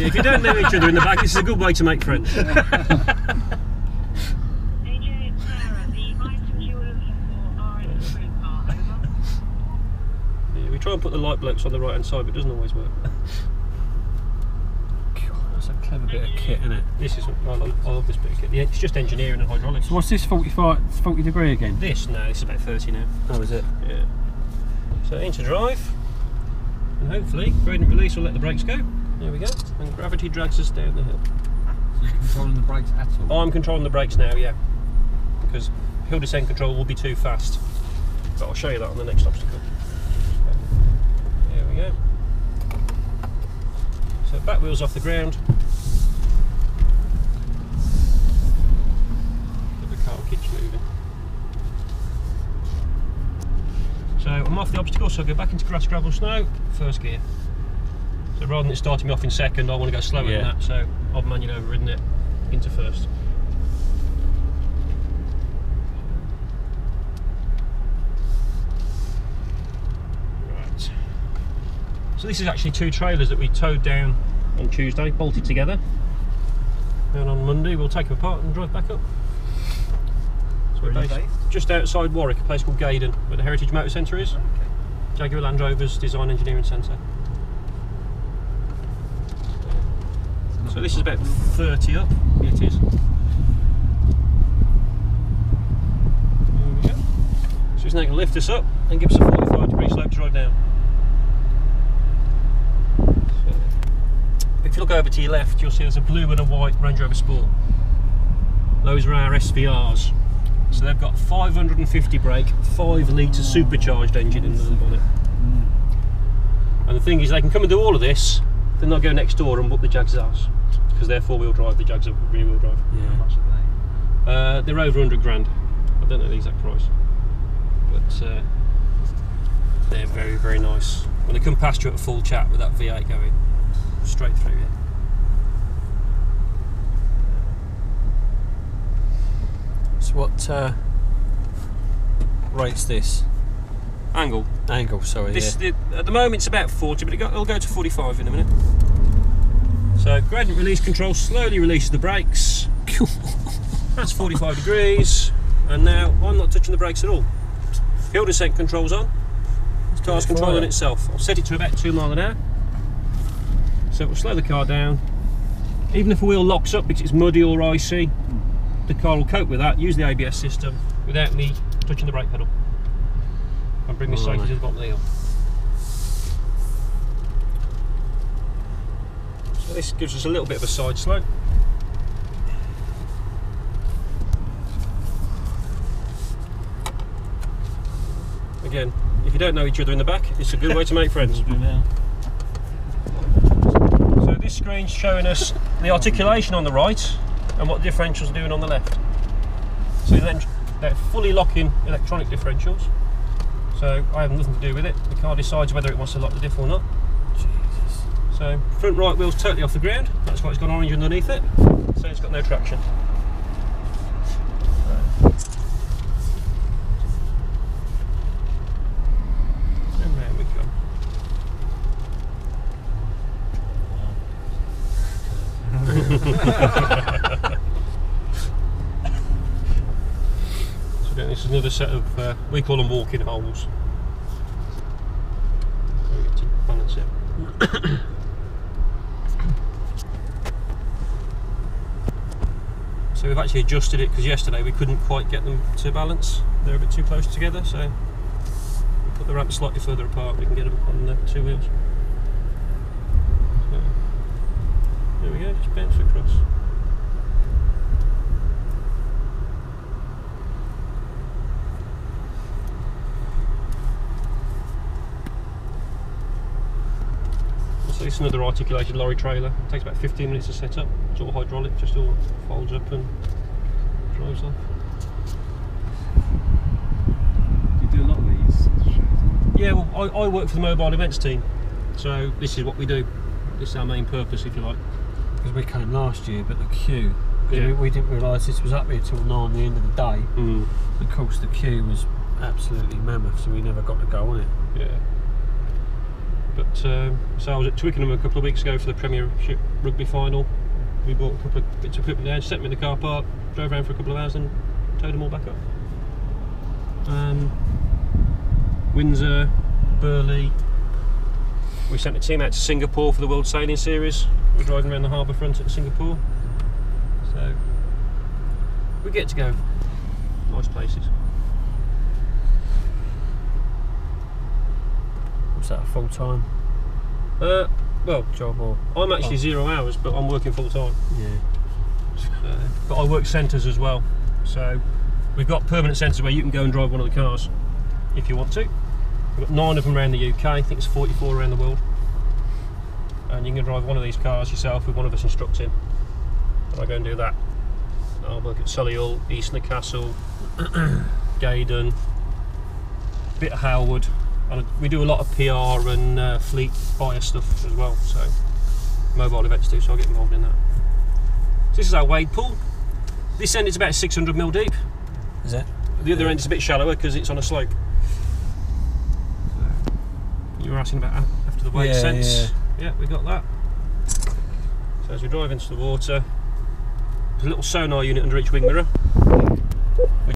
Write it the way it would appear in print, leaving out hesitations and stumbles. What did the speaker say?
Yeah, if you don't know each other in the back, this is a good way to make friends. AJ, it's Sarah. The items you were looking for are in the room car. Over. Yeah, we try and put the light blokes on the right hand side, but it doesn't always work. God, that's a clever bit of kit, isn't it? This is, I love this bit of kit. Yeah, it's just engineering and hydraulics. So what's this, 40 degree again? This is about 30 now. Oh, is it? Yeah. So into drive, and hopefully gradient release will let the brakes go. There we go. And gravity drags us down the hill. So you're controlling the brakes at all? I'm controlling the brakes now, yeah, because hill descent control will be too fast. But I'll show you that on the next obstacle. There we go. So back wheels off the ground. But the car keeps moving. So I'm off the obstacle, so I go back into grass, gravel, snow, first gear. So rather than it starting me off in second, I want to go slower than that, so I've manually overridden it into first. Right. So this is actually 2 trailers that we towed down on Tuesday, bolted together. And on Monday we'll take them apart and drive back up. So we're based just outside Warwick, a place called Gaydon, where the Heritage Motor Centre is. Okay. Jaguar Land Rover's Design Engineering Centre. So this is about 30 up. Yeah, it is. There we go. So it's now going to lift us up and give us a 45-degree slope to drive down. So, if you look over to your left, you'll see there's a blue and a white Range Rover Sport. Those are our SVRs. So they've got 550 brake, 5 litre supercharged engine in the bonnet. And the thing is, they can come and do all of this, then they'll go next door and whoop the Jag's ass. Because they're 4-wheel drive, the Jags are rear-wheel drive. Yeah. How much are they? They're over 100 grand. I don't know the exact price, but they're very, very nice. When they come past you at full chat with that V8 going straight through you. So what rates this? Angle. Angle, sorry. This at the moment it's about 40, but it'll go to 45 in a minute. So gradient release control slowly releases the brakes. That's 45 degrees, and now I'm not touching the brakes at all. Hill descent control's on. The car's controlling itself. I'll set it to about 2 miles an hour. So it will slow the car down. Even if a wheel locks up because it's muddy or icy, the car will cope with that, use the ABS system without me touching the brake pedal. And bring me safely to the bottom of the hill. So this gives us a little bit of a side slope. Again, if you don't know each other in the back, it's a good way to make friends. So this screen's showing us the articulation on the right and what the differentials are doing on the left. So then they're fully locking electronic differentials. So I have nothing to do with it. The car decides whether it wants to lock the diff or not. Jesus. So front right wheel's totally off the ground. That's why it's got orange underneath it. So it's got no traction. And there we go. So again, this is another set of, we call them walking holes. So we get to balance it. So we've actually adjusted it because yesterday we couldn't quite get them to balance. They're a bit too close together, so we put the ramp slightly further apart. We can get them on the 2 wheels. So, there we go, just bounce it across. So it's another articulated lorry trailer. It takes about 15 minutes to set up. It's all hydraulic, just all folds up and drives off. Do you do a lot of these shows? Yeah, well, I work for the mobile events team, so this is what we do. This is our main purpose, if you like. Because we came last year, but the queue, Yeah. we didn't realise this was up here till 9 the end of the day. Mm. Of course, the queue was absolutely mammoth, so we never got to go on it. Yeah. But so I was at Twickenham a couple of weeks ago for the premiership rugby final. We bought a couple of bits of equipment there, set them in the car park, drove around for a couple of hours and towed them all back up. Windsor, Burley. We sent a team out to Singapore for the World Sailing Series. We're driving around the harbour front at Singapore. So we get to go nice places. Was that a full time Well, job or? I'm actually 0 hours, but I'm working full time. Yeah. But I work centres as well. So we've got permanent centres where you can go and drive one of the cars if you want to. We've got 9 of them around the UK, I think it's 44 around the world. And you can drive one of these cars yourself with one of us instructing. And I go and do that. I'll work at Solihull, East Newcastle, Gaydon, a bit of Howard. And we do a lot of PR and fleet fire stuff as well, so mobile events too, so I get involved in that. So this is our wade pool. This end is about 600mm deep. Is it? The other end is a bit shallower because it's on a slope. You were asking about after the wade sense. Yeah, we got that. So as we drive into the water, there's a little sonar unit under each wing mirror.